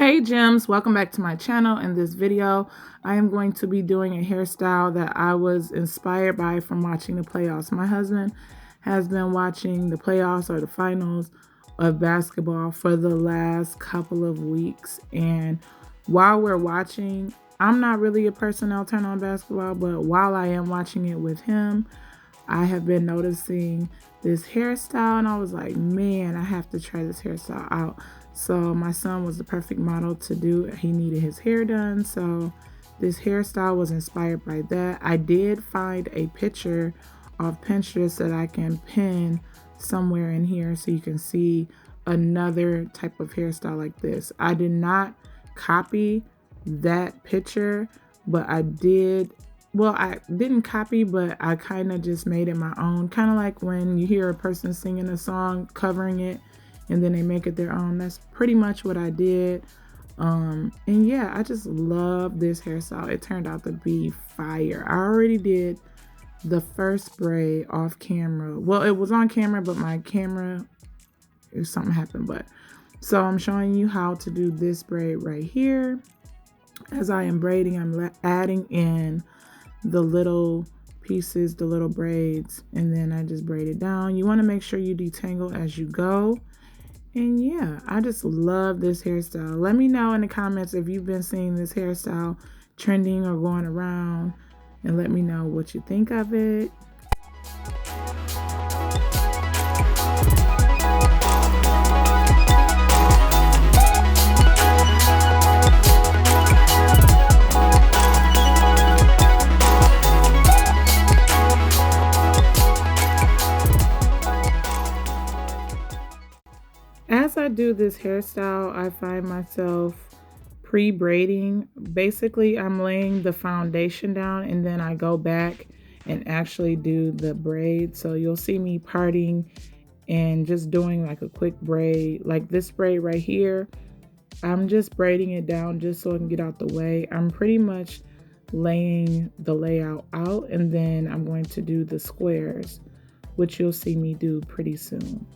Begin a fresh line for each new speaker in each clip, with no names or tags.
Hey gems, welcome back to my channel. In this video, I am going to be doing a hairstyle that I was inspired by from watching the playoffs. My husband has been watching the playoffs or the finals of basketball for the last couple of weeks. And while we're watching, I'm not really a person that'll turn on basketball, but while I am watching it with him, I have been noticing this hairstyle and I was like, man, I have to try this hairstyle out. So my son was the perfect model to do. He needed his hair done. So this hairstyle was inspired by that. I did find a picture of Pinterest that I can pin somewhere in here so you can see another type of hairstyle like this. I did not copy that picture, but I did. Well, I didn't copy, but I kind of just made it my own. Kind of like when you hear a person singing a song, covering it, and then they make it their own. That's pretty much what I did. And yeah, I just love this hairstyle. It turned out to be fire. I already did the first braid off camera. Well, it was on camera, but my camera, if something happened. But so I'm showing you how to do this braid right here. As I am braiding, I'm adding in the little pieces, the little braids, and then I just braid it down. You want to make sure you detangle as you go. And yeah, I just love this hairstyle. Let me know in the comments if you've been seeing this hairstyle trending or going around, and let me know what you think of it. As I do this hairstyle, I find myself pre-braiding. Basically, I'm laying the foundation down and then I go back and actually do the braid. So you'll see me parting and just doing like a quick braid. Like this braid right here, I'm just braiding it down just so I can get out the way. I'm pretty much laying the layout out, and then I'm going to do the squares, which you'll see me do pretty soon.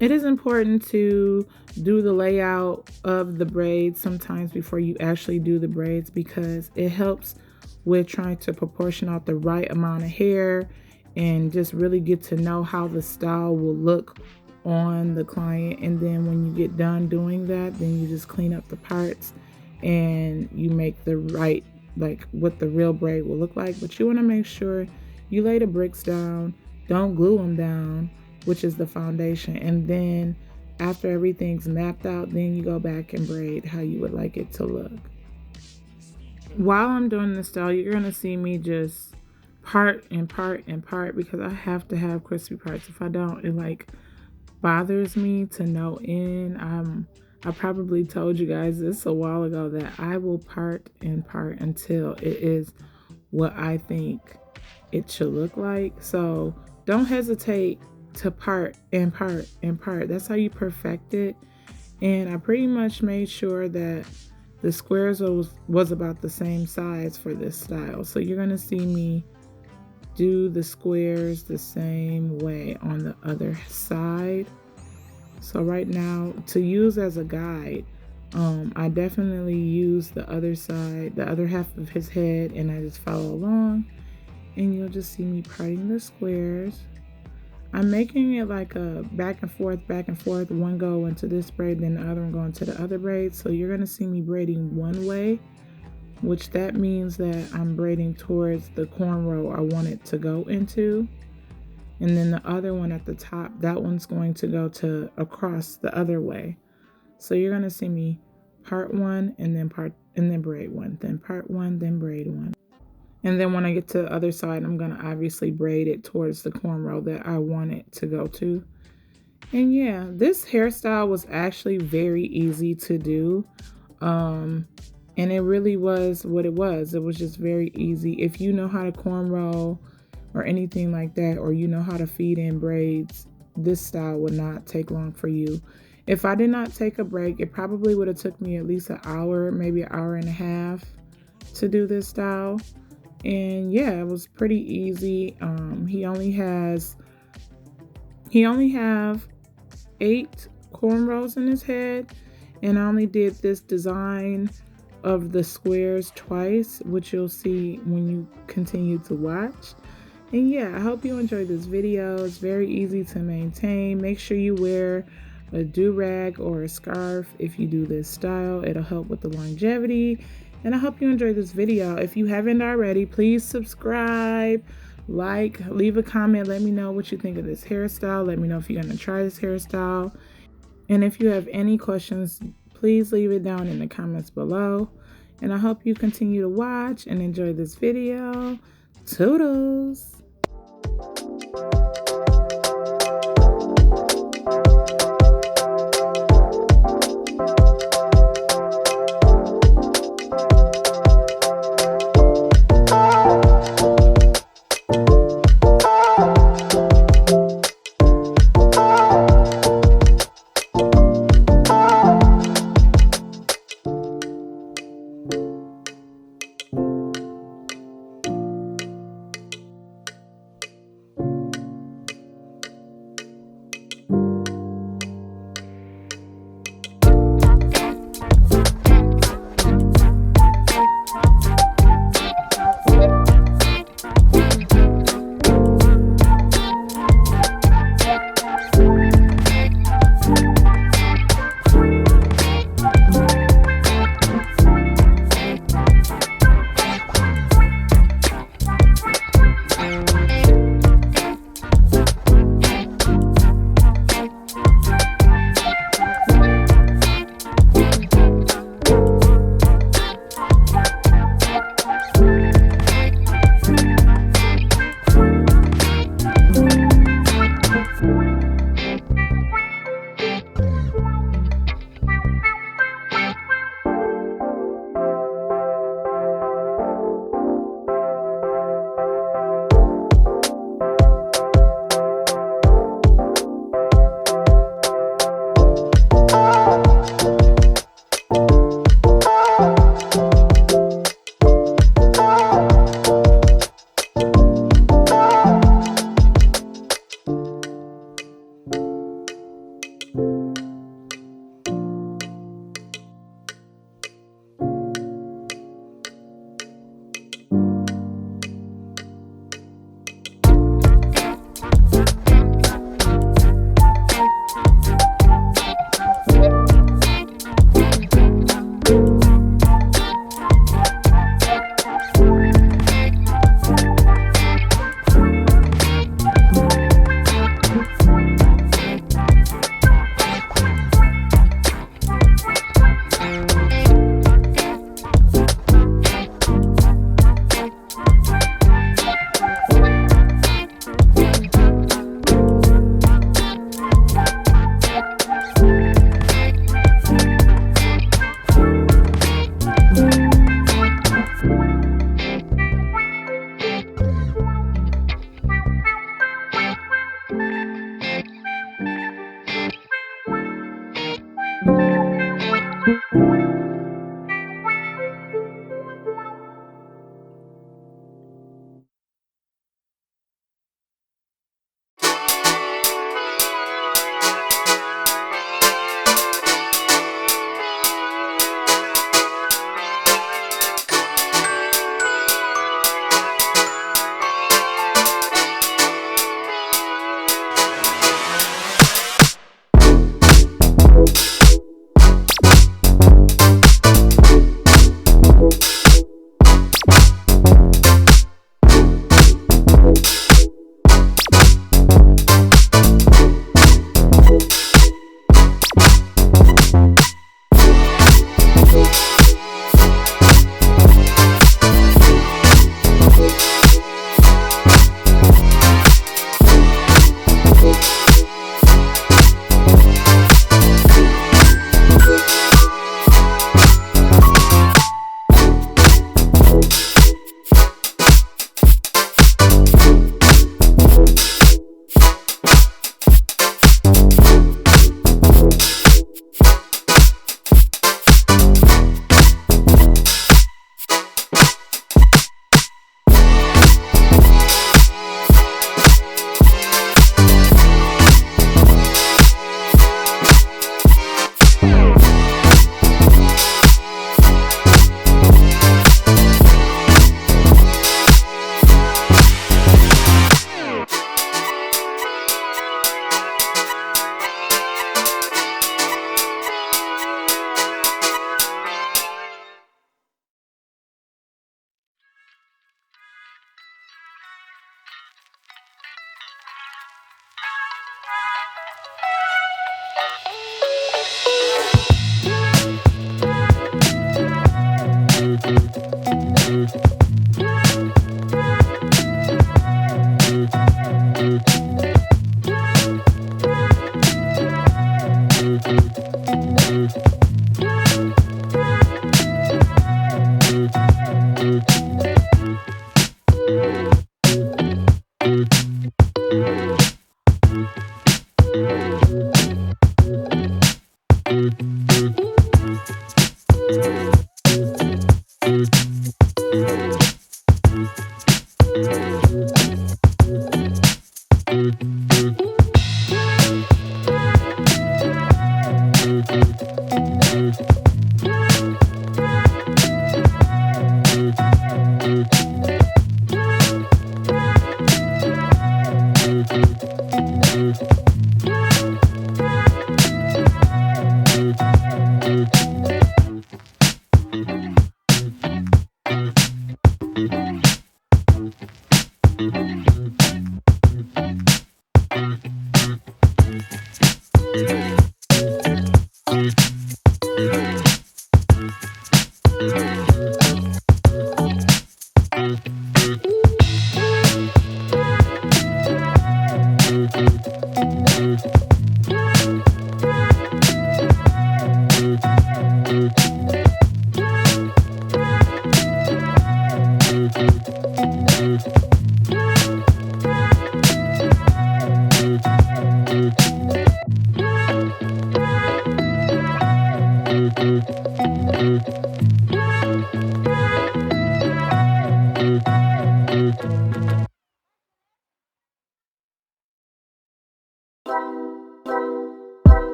It is important to do the layout of the braids sometimes before you actually do the braids, because it helps with trying to proportion out the right amount of hair and just really get to know how the style will look on the client. And then when you get done doing that, then you just clean up the parts and you make the right, like what the real braid will look like. But you want to make sure you lay the bricks down, don't glue them down, which is the foundation. And then after everything's mapped out, then you go back and braid how you would like it to look. While I'm doing this style, you're going to see me just part and part and part, because I have to have crispy parts. If I don't, it like bothers me to no end. I probably told you guys this a while ago that I will part and part until it is what I think it should look like. So don't hesitate to part and part and part. That's how you perfect it. And I pretty much made sure that the squares was about the same size for this style. So you're going to see me do the squares the same way on the other side. So right now, to use as a guide, I definitely use the other side, the other half of his head, and I just follow along, and you'll just see me parting the squares. I'm making it like a back and forth, one go into this braid, then the other one going to the other braid. So you're going to see me braiding one way, which that means that I'm braiding towards the cornrow I want it to go into. And then the other one at the top, that one's going to go to across the other way. So you're going to see me part one and then braid one, then part one, then braid one. And then when I get to the other side, I'm going to obviously braid it towards the cornrow that I want it to go to. And yeah, this hairstyle was actually very easy to do. And it really was what it was. It was just very easy. If you know how to cornrow or anything like that, or you know how to feed in braids, this style would not take long for you. If I did not take a break, it probably would have took me at least an hour, maybe an hour and a half to do this style. And yeah, it was pretty easy. He only have 8 cornrows in his head, And I only did this design of the squares twice, which you'll see when you continue to watch. And yeah, I hope you enjoyed this video. It's very easy to maintain. Make sure you wear a do-rag or a scarf if you do this style. It'll help with the longevity. And I hope you enjoyed this video. If you haven't already, please subscribe, like, leave a comment. Let me know what you think of this hairstyle. Let me know if you're going to try this hairstyle. And if you have any questions, please leave it down in the comments below. And I hope you continue to watch and enjoy this video. Toodles!